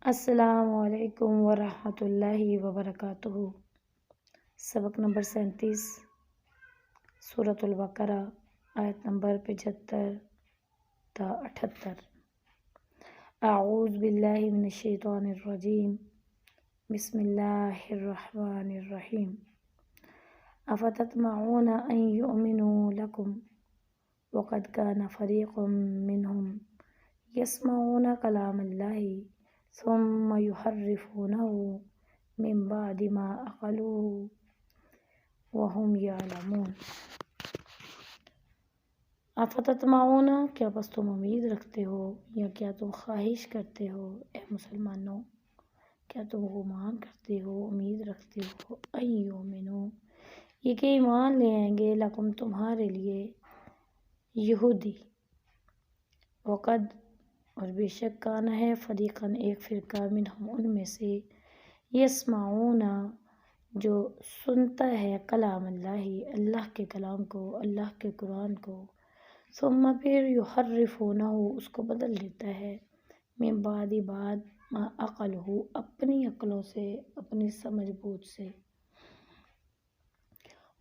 السلام علیکم ورحمۃ اللہ وبرکاتہ۔ سبق نمبر 37، سورۃ البقرہ، آیت نمبر 75 تا 78۔ اعوذ باللہ من الشیطان الرجیم، بسم اللہ الرحمن الرحیم۔ افتطمعون ان یؤمنوا لکم وقد کان فریق منہم یسمعون کلام اللہ ثم یحرفونہ من بعد ما عقلوہ وہم یعلمون۔ افتطمعون، کیا بس تم امید رکھتے ہو یا کیا تم خواہش کرتے ہو، اے مسلمانوں، کیا تم گمان کرتے ہو، امید رکھتے ہو، ان یؤمنوا، یہ کہ ایمان لے آئیں گے، لکم تمہارے لیے، یہودی، وقد، اور بے شک، کانا ہے، فریقاً ایک فرقہ، منہم ان میں سے، یسمعون، جو سنتا ہے، کلام اللہ، اللہ کے کلام کو، اللہ کے قرآن کو، ثم پھر، یحرفونہ، اس کو بدل دیتا ہے، من بعد، بعد، ما عقلہ، اپنی عقلوں سے، اپنی سمجھ بوجھ سے،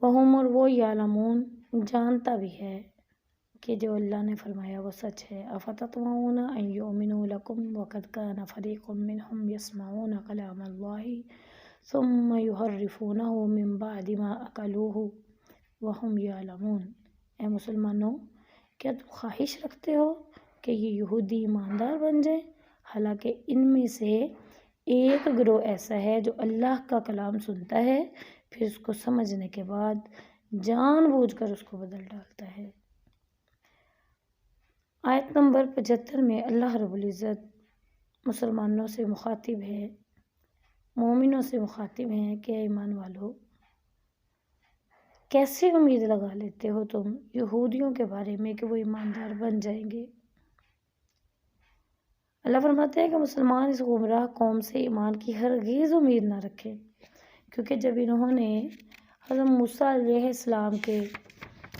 وہم، اور وہ، یعلمون، جانتا بھی ہے کہ جو اللہ نے فرمایا وہ سچ ہے۔ افتطمعون ان یؤمنوا لکم وقد کان فریق منہم یسمعون کلام اللہ ثم یحرفونہ من بعد ما عقلوہ وہم یعلمون۔ اے مسلمانوں، کیا تم خواہش رکھتے ہو کہ یہ یہودی ایماندار بن جائیں، حالانکہ ان میں سے ایک گروہ ایسا ہے جو اللہ کا کلام سنتا ہے، پھر اس کو سمجھنے کے بعد جان بوجھ کر اس کو بدل ڈالتا ہے۔ آیت نمبر 75 میں اللہ رب العزت مسلمانوں سے مخاطب ہے، مومنوں سے مخاطب ہیں کہ اے ایمان والو، کیسے امید لگا لیتے ہو تم یہودیوں کے بارے میں کہ وہ ایماندار بن جائیں گے۔ اللہ فرماتے ہیں کہ مسلمان اس گمراہ قوم سے ایمان کی ہرگز امید نہ رکھے، کیونکہ جب انہوں نے حضرت موسیٰ علیہ السلام کے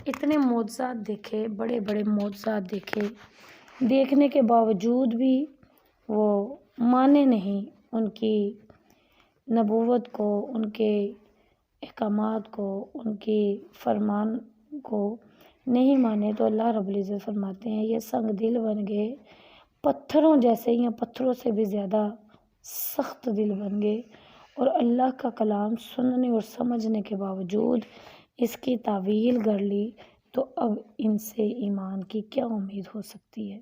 اتنے معجزات دیکھے، بڑے بڑے معجزات دیکھے، دیکھنے کے باوجود بھی وہ مانے نہیں، ان کی نبوت کو، ان کے احکامات کو، ان کی فرمان کو نہیں مانے، تو اللہ رب العزت فرماتے ہیں یہ سنگ دل بن گئے، پتھروں جیسے یا پتھروں سے بھی زیادہ سخت دل بن گئے، اور اللہ کا کلام سننے اور سمجھنے کے باوجود اس کی تعویل کر لی، تو اب ان سے ایمان کی کیا امید ہو سکتی ہے۔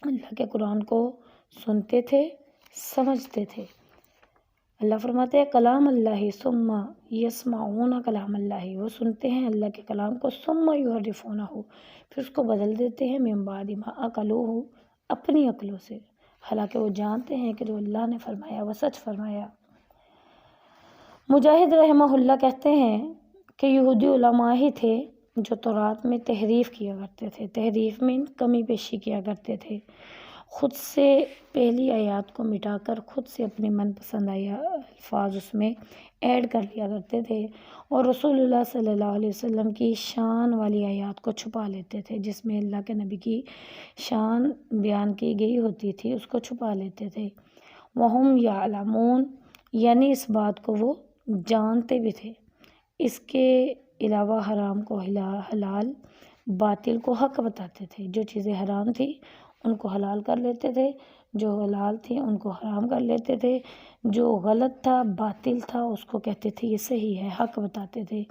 اللہ کے قرآن کو سنتے تھے، سمجھتے تھے۔ اللہ فرماتے ہیں کلام اللہ، ثم یسمعون کلام اللہ، وہ سنتے ہیں اللہ کے کلام کو، ثم یحرفونہ، پھر اس کو بدل دیتے ہیں، من بعد ما عقلوہ، اپنی عقلوں سے، حالانکہ وہ جانتے ہیں کہ جو اللہ نے فرمایا وہ سچ فرمایا۔ مجاہد رحمہ اللہ کہتے ہیں کہ یہودی علماء ہی تھے جو تورات میں تحریف کیا کرتے تھے، تحریف میں کمی بیشی کیا کرتے تھے، خود سے پہلی آیات کو مٹا کر خود سے اپنی من پسند الفاظ اس میں ایڈ کر لیا کرتے تھے، اور رسول اللہ صلی اللہ علیہ وسلم کی شان والی آیات کو چھپا لیتے تھے، جس میں اللہ کے نبی کی شان بیان کی گئی ہوتی تھی اس کو چھپا لیتے تھے۔ وہم یعلمون، یعنی اس بات کو وہ جانتے بھی تھے، اس کے علاوہ حرام کو حلال، باطل کو حق بتاتے تھے، جو چیزیں حرام تھی ان کو حلال کر لیتے تھے، جو حلال تھی ان کو حرام کر لیتے تھے، جو غلط تھا، باطل تھا، اس کو کہتے تھے یہ صحیح ہے، حق بتاتے تھے،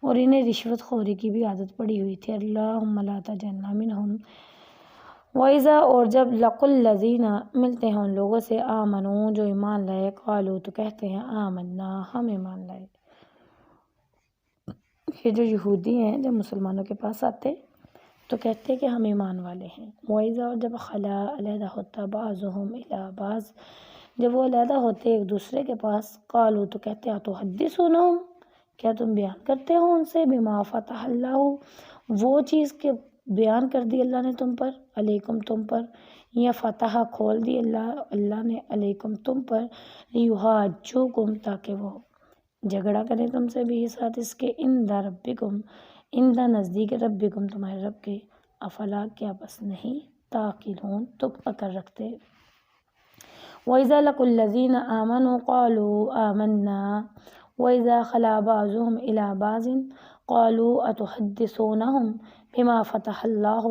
اور انہیں رشوت خوری کی بھی عادت پڑی ہوئی تھی۔ اللہم لا تجعلنا منہم۔ وَإِذَا، اور جب لقوا الَّذِينَ، ملتے ہیں ان لوگوں سے، آمنوا، جو ایمان لائے، قالوا، تو کہتے ہیں آمنا، ہم ایمان لائے۔ یہ جو یہودی ہیں جب مسلمانوں کے پاس آتے تو کہتے کہ ہم ایمان والے ہیں۔ وَإِذَا، اور جب خلا، علیحدہ ہوتا، بعضهم الی بعض، جب وہ علیحدہ ہوتے ایک دوسرے کے پاس، قالوا، تو کہتے اتحدثونہم، کیا تم بیان کرتے ہو ان سے، بما فتح اللہ، وہ چیز کہ بیان کر دی اللہ نے تم پر، علیکم، تم پر، یا فتح، کھول دی اللہ نے، علیکم، تم پر، یحاجوکم، تاکہ وہ جھگڑا کریں تم سے بھی ساتھ اس کے، عند ربکم، عند، نزدیک، ربکم، تمہارے رب کے، افلا، کیا بس نہیں، تعقلون، تم عقل رکھتے۔ وَإِذَا لَقُوا الَّذِينَ آمَنُوا قَالُوا آمَنَّا وَإِذَا خَلَا بَعْضُهُمْ إِلَىٰ بَعْضٍ قَالُوا أَتُحَدِّثُونَهُم بِمَا فَتَحَ اللَّهُ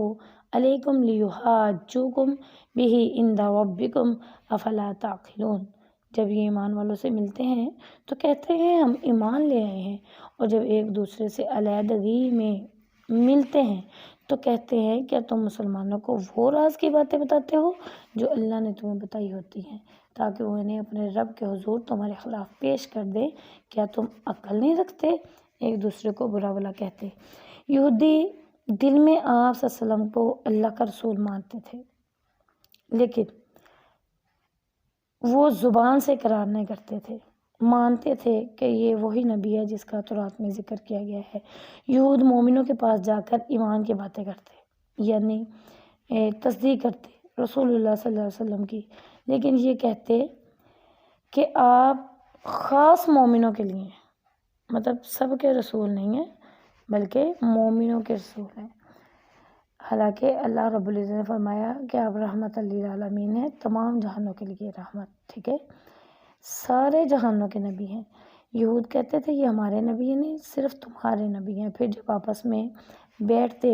عَلَيْكُمْ لِيُحَاجُّوكُم بِهِ عِندَ رَبِّكُمْ أَفَلَا تَعْقِلُونَ۔ جب یہ ایمان والوں سے ملتے ہیں تو کہتے ہیں ہم ایمان لے آئے ہیں، اور جب ایک دوسرے سے علیحدگی میں ملتے ہیں تو کہتے ہیں کیا تم مسلمانوں کو وہ راز کی باتیں بتاتے ہو جو اللہ نے تمہیں بتائی ہوتی ہیں تاکہ وہ انہیں اپنے رب کے حضور تمہارے خلاف پیش کر دے؟ کیا تم عقل نہیں رکھتے؟ ایک دوسرے کو برا بلا کہتے۔ یہودی دل میں آپ صلی اللہ علیہ وسلم کو اللہ کا رسول مانتے تھے، لیکن وہ زبان سے اقرار نہیں کرتے تھے، مانتے تھے کہ یہ وہی نبی ہے جس کا تورات میں ذکر کیا گیا ہے۔ یہود مومنوں کے پاس جا کر ایمان کی باتیں کرتے، یعنی تصدیق کرتے رسول اللہ صلی اللہ علیہ وسلم کی، لیکن یہ کہتے کہ آپ خاص مومنوں کے لیے ہیں، مطلب سب کے رسول نہیں ہیں بلکہ مومنوں کے رسول ہیں۔ حالانکہ اللہ رب العزت نے فرمایا کہ آپ رحمت للعالمین ہیں، تمام جہانوں کے لیے رحمت، ٹھیک ہے، سارے جہانوں کے نبی ہیں۔ یہود کہتے تھے یہ ہمارے نبی ہیں نہیں، صرف تمہارے نبی ہیں۔ پھر جب آپس میں بیٹھتے،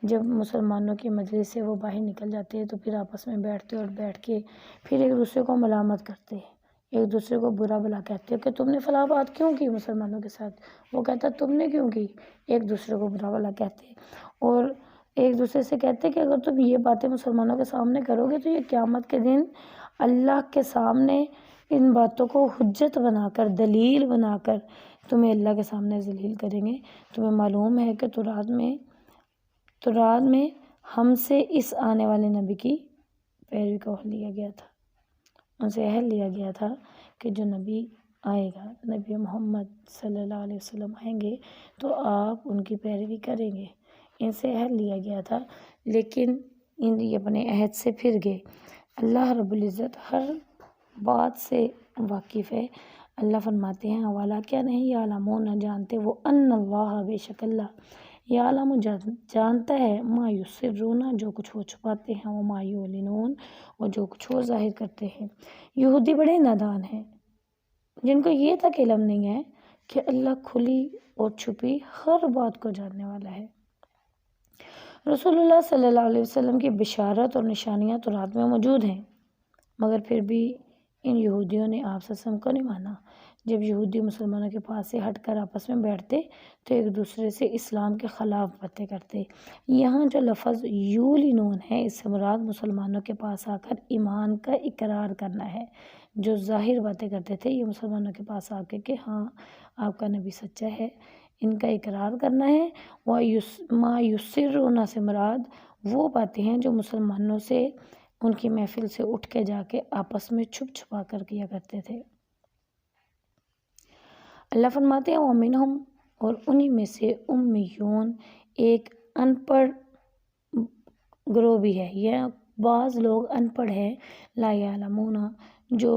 جب مسلمانوں کی مجلس سے وہ باہر نکل جاتے تو پھر آپس میں بیٹھتے اور بیٹھ کے پھر ایک دوسرے کو ملامت کرتے، ایک دوسرے کو برا بلا کہتے کہ تم نے فلاں بات کیوں کی مسلمانوں کے ساتھ، وہ کہتا تم نے کیوں کی، ایک دوسرے کو برا بلا کہتے، اور ایک دوسرے سے کہتے کہ اگر تم یہ باتیں مسلمانوں کے سامنے کرو گے تو یہ قیامت کے دن اللہ کے سامنے ان باتوں کو حجت بنا کر، دلیل بنا کر تمہیں اللہ کے سامنے ذلیل کریں گے۔ تمہیں معلوم ہے کہ تورات میں ہم سے اس آنے والے نبی کی پیروی کا عہد لیا گیا تھا، ان سے عہد لیا گیا تھا کہ جو نبی آئے گا، نبی محمد صلی اللہ علیہ وسلم آئیں گے تو آپ ان کی پیروی کریں گے، ان سے عہد لیا گیا تھا، لیکن یہ اپنے عہد سے پھر گئے۔ اللہ رب العزت ہر بات سے واقف ہے۔ اللہ فرماتے ہیں حوالہ کیا نہیں یعلمون، جانتے وہ، ان اللہ بے شک اللہ، یعلم جانتا ہے، ما یسرون جو کچھ وہ چھپاتے ہیں، وما یعلنون اور جو کچھ وہ ظاہر کرتے ہیں۔ یہودی بڑے نادان ہیں جن کو یہ تک علم نہیں ہے کہ اللہ کھلی اور چھپی ہر بات کو جاننے والا ہے۔ رسول اللہ صلی اللہ علیہ وسلم کی بشارت اور نشانیاں تورات میں موجود ہیں، مگر پھر بھی ان یہودیوں نے آپ صلی اللہ علیہ وسلم کو نہیں مانا۔ جب یہودی مسلمانوں کے پاس سے ہٹ کر آپس میں بیٹھتے تو ایک دوسرے سے اسلام کے خلاف باتیں کرتے۔ یہاں جو لفظ یولنون ہے، اس سے مراد مسلمانوں کے پاس آ کر ایمان کا اقرار کرنا ہے۔ جو ظاہر باتیں کرتے تھے یہ مسلمانوں کے پاس آ کے کہ ہاں آپ کا نبی سچا ہے، ان کا اقرار کرنا ہے۔ ما یسرون سے مراد وہ باتیں ہیں جو مسلمانوں سے ان کی محفل سے اٹھ کے جا کے آپس میں چھپ چھپا کر کیا کرتے تھے۔ اللہ فرماتے ہیں وَمِنْهُمْ اور انہی میں سے امیون، ایک ان پڑھ گروہ بھی ہے، یا بعض لوگ ان پڑھ ہیں، لا یعلمون جو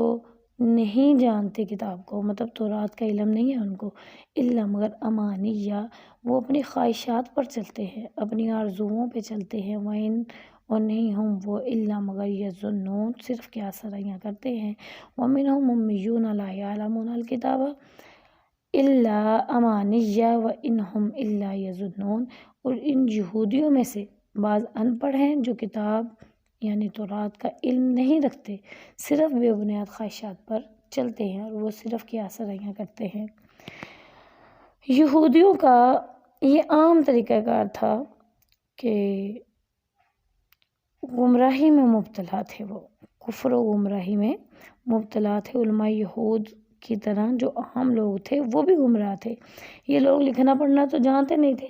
نہیں جانتے کتاب کو، مطلب تورات کا علم نہیں ہے ان کو، الا مگر امانیہ، وہ اپنی خواہشات پر چلتے ہیں، اپنی آرزوؤں پہ چلتے ہیں، وَإِن اور نہیں ہم وہ الا مگر یظنون صرف کیا سرائیاں کرتے ہیں۔ وَمِنْهُمْ امیون لا یعلمون الکتاب الا امانیہ وَإِنْ هُمْ الا یظنون، اور ان یہودیوں میں سے بعض ان پڑھ ہیں جو کتاب یعنی تورات کا علم نہیں رکھتے، صرف بے بنیاد خواہشات پر چلتے ہیں اور وہ صرف کیا سرائیاں کرتے ہیں۔ یہودیوں کا یہ عام طریقہ کار تھا کہ گمراہی میں مبتلا تھے، وہ کفر و گمراہی میں مبتلا تھے۔ علماء یہود کی طرح جو عام لوگ تھے وہ بھی گمراہ تھے، یہ لوگ لکھنا پڑھنا تو جانتے نہیں تھے،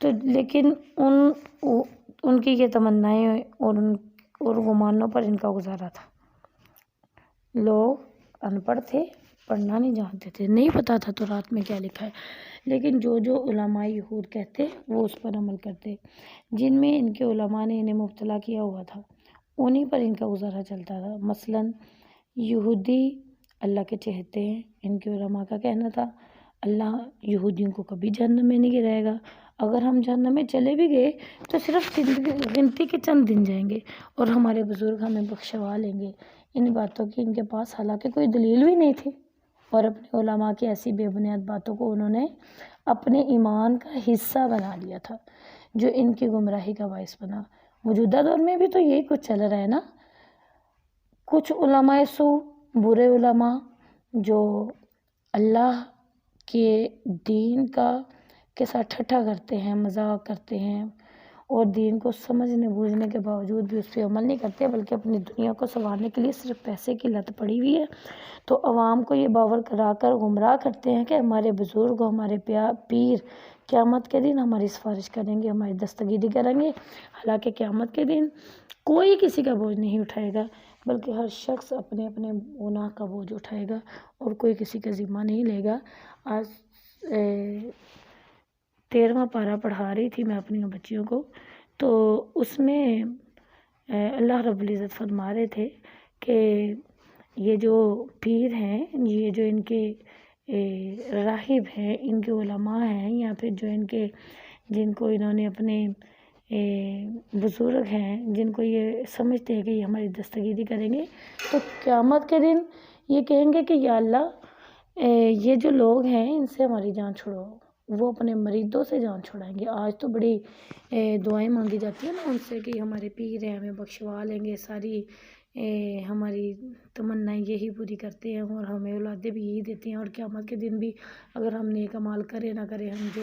تو لیکن ان کی یہ تمنائیں اور گمانوں پر ان کا گزارا تھا۔ لوگ ان پڑھ تھے، پڑھنا نہیں جانتے تھے، نہیں پتہ تھا تورات میں کیا لکھا ہے، لیکن جو علماء یہود کہتے وہ اس پر عمل کرتے۔ جن میں ان کے علماء نے انہیں مبتلا کیا ہوا تھا انہی پر ان کا گزارا چلتا تھا۔ مثلاً یہودی اللہ کے چہتے ہیں، ان کے علماء کا کہنا تھا، اللہ یہودیوں کو کبھی جہنم میں نہیں گرائے گا. اگر ہم جہنم میں چلے بھی گئے تو صرف گنتی کے چند دن جائیں گے اور ہمارے بزرگ ہمیں بخشوا لیں گے. ان باتوں کی ان کے پاس حالانکہ کوئی دلیل بھی نہیں تھی، اور اپنے علماء کی ایسی بے بنیاد باتوں کو انہوں نے اپنے ایمان کا حصہ بنا لیا تھا، جو ان کی گمراہی کا باعث بنا. موجودہ دور میں بھی تو یہی کچھ چل رہا ہے نا. کچھ علماء سو، برے علماء جو اللہ کے دین کے ساتھ ٹھٹھا کرتے ہیں، مذاق کرتے ہیں، اور دین کو سمجھنے بوجھنے کے باوجود بھی اس پہ عمل نہیں کرتے، بلکہ اپنی دنیا کو سنوارنے کے لیے صرف پیسے کی لت پڑی ہوئی ہے. تو عوام کو یہ باور کرا کر گمراہ کرتے ہیں کہ ہمارے بزرگ، ہمارے پیر قیامت کے دن ہماری سفارش کریں گے، ہماری دستگیری کریں گے. حالانکہ قیامت کے دن کوئی کسی کا بوجھ نہیں اٹھائے گا، بلکہ ہر شخص اپنے اپنے گناہ کا بوجھ اٹھائے گا اور کوئی کسی کا ذمہ نہیں لے گا. آج 13واں پارہ پڑھا رہی تھی میں اپنی بچیوں کو، تو اس میں اللہ رب العزت فرما رہے تھے کہ یہ جو پیر ہیں، یہ جو ان کے راہب ہیں، ان کے علماء ہیں، یا پھر جو جن کو انہوں نے اپنے بزرگ ہیں، جن کو یہ سمجھتے ہیں کہ یہ ہماری دستگیری کریں گے، تو قیامت کے دن یہ کہیں گے کہ یا اللہ یہ جو لوگ ہیں ان سے ہماری جان چھڑو. وہ اپنے مریدوں سے جان چھڑائیں گے. آج تو بڑی دعائیں مانگی جاتی ہیں نا ان سے کہ ہمارے پیر ہیں ہمیں بخشوا لیں گے، ساری ہماری تمنائیں یہی پوری کرتے ہیں اور ہمیں اولادیں بھی یہی دیتے ہیں، اور قیامت کے دن بھی اگر ہم نیک اعمال کرے نہ کرے، ہم جو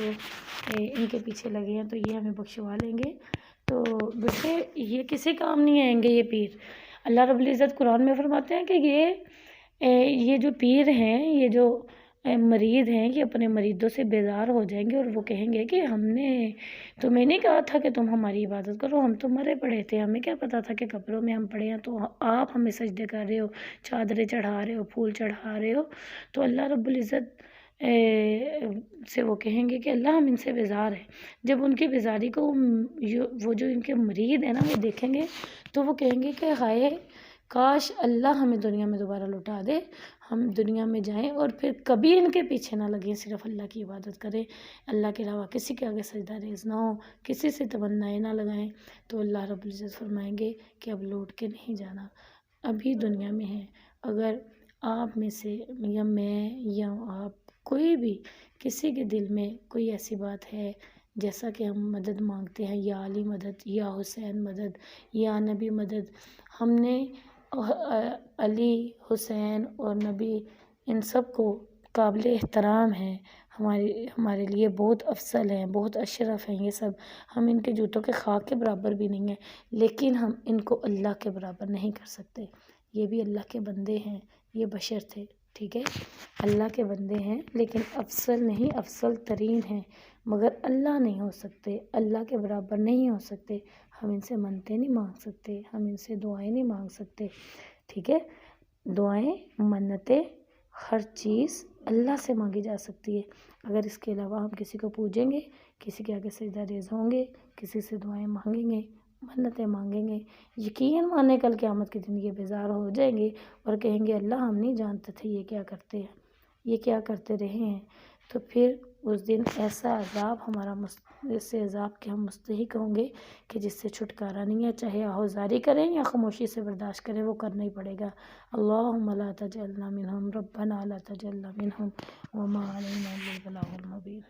ان کے پیچھے لگے ہیں تو یہ ہمیں بخشوا لیں گے. تو بیٹے یہ کسی کام نہیں آئیں گے یہ پیر. اللہ رب العزت قرآن میں فرماتے ہیں کہ یہ جو پیر ہیں، یہ جو مرید ہیں، یہ اپنے مریدوں سے بیزار ہو جائیں گے اور وہ کہیں گے کہ ہم نے تمہیں نہیں کہا تھا کہ تم ہماری عبادت کرو، ہم تو مرے پڑے تھے، ہمیں کیا پتہ تھا کہ قبروں میں ہم پڑے ہیں، تو آپ ہمیں سجدے کر رہے ہو، چادریں چڑھا رہے ہو، پھول چڑھا رہے ہو. تو اللہ رب العزت سے وہ کہیں گے کہ اللہ ہم ان سے بیزار ہیں. جب ان کی بیزاری کو وہ جو ان کے مرید ہیں نا وہ دیکھیں گے تو وہ کہیں گے کہ ہائے کاش اللہ ہمیں دنیا میں دوبارہ لوٹا دے، ہم دنیا میں جائیں اور پھر کبھی ان کے پیچھے نہ لگیں، صرف اللہ کی عبادت کریں، اللہ کے علاوہ کسی کے آگے سجدہ ریز نہ ہو، کسی سے تمنائیں نہ لگائیں. تو اللہ رب العزت فرمائیں گے کہ اب لوٹ کے نہیں جانا، ابھی دنیا میں ہیں. اگر آپ میں سے یا میں یا آپ کوئی بھی کسی کے دل میں کوئی ایسی بات ہے جیسا کہ ہم مدد مانگتے ہیں، یا علی مدد، یا حسین مدد، یا نبی مدد، ہم نے علی، حسین اور نبی ان سب کو قابل احترام ہیں، ہمارے لیے بہت افضل ہیں، بہت اشرف ہیں یہ سب. ہم ان کے جوتوں کے خاک کے برابر بھی نہیں ہیں، لیکن ہم ان کو اللہ کے برابر نہیں کر سکتے. یہ بھی اللہ کے بندے ہیں، یہ بشر تھے، ٹھیک ہے، اللہ کے بندے ہیں لیکن افضل نہیں، افضل ترین ہیں، مگر اللہ نہیں ہو سکتے، اللہ کے برابر نہیں ہو سکتے. ہم ان سے منتیں نہیں مانگ سکتے، ہم ان سے دعائیں نہیں مانگ سکتے، ٹھیک ہے. دعائیں، منتیں، ہر چیز اللہ سے مانگی جا سکتی ہے. اگر اس کے علاوہ ہم کسی کو پوجیں گے، کسی کے آگے سجدہ ریز ہوں گے، کسی سے دعائیں مانگیں گے، منتیں مانگیں گے، یقین مانے کل قیامت کے دن یہ بیزار ہو جائیں گے اور کہیں گے اللہ ہم نہیں جانتے تھے یہ کیا کرتے ہیں، یہ کیا کرتے رہے ہیں. تو پھر اس دن ایسا عذاب ایسے عذاب کے ہم مستحق ہوں گے کہ جس سے چھٹکارا نہیں ہے، چاہے آہوزاری کریں یا خاموشی سے برداشت کریں، وہ کرنا ہی پڑے گا. اللہم لا تجعلنا منہم، ربنا لا تجعلنا منہم، وما علینا الا البلاغ المبین.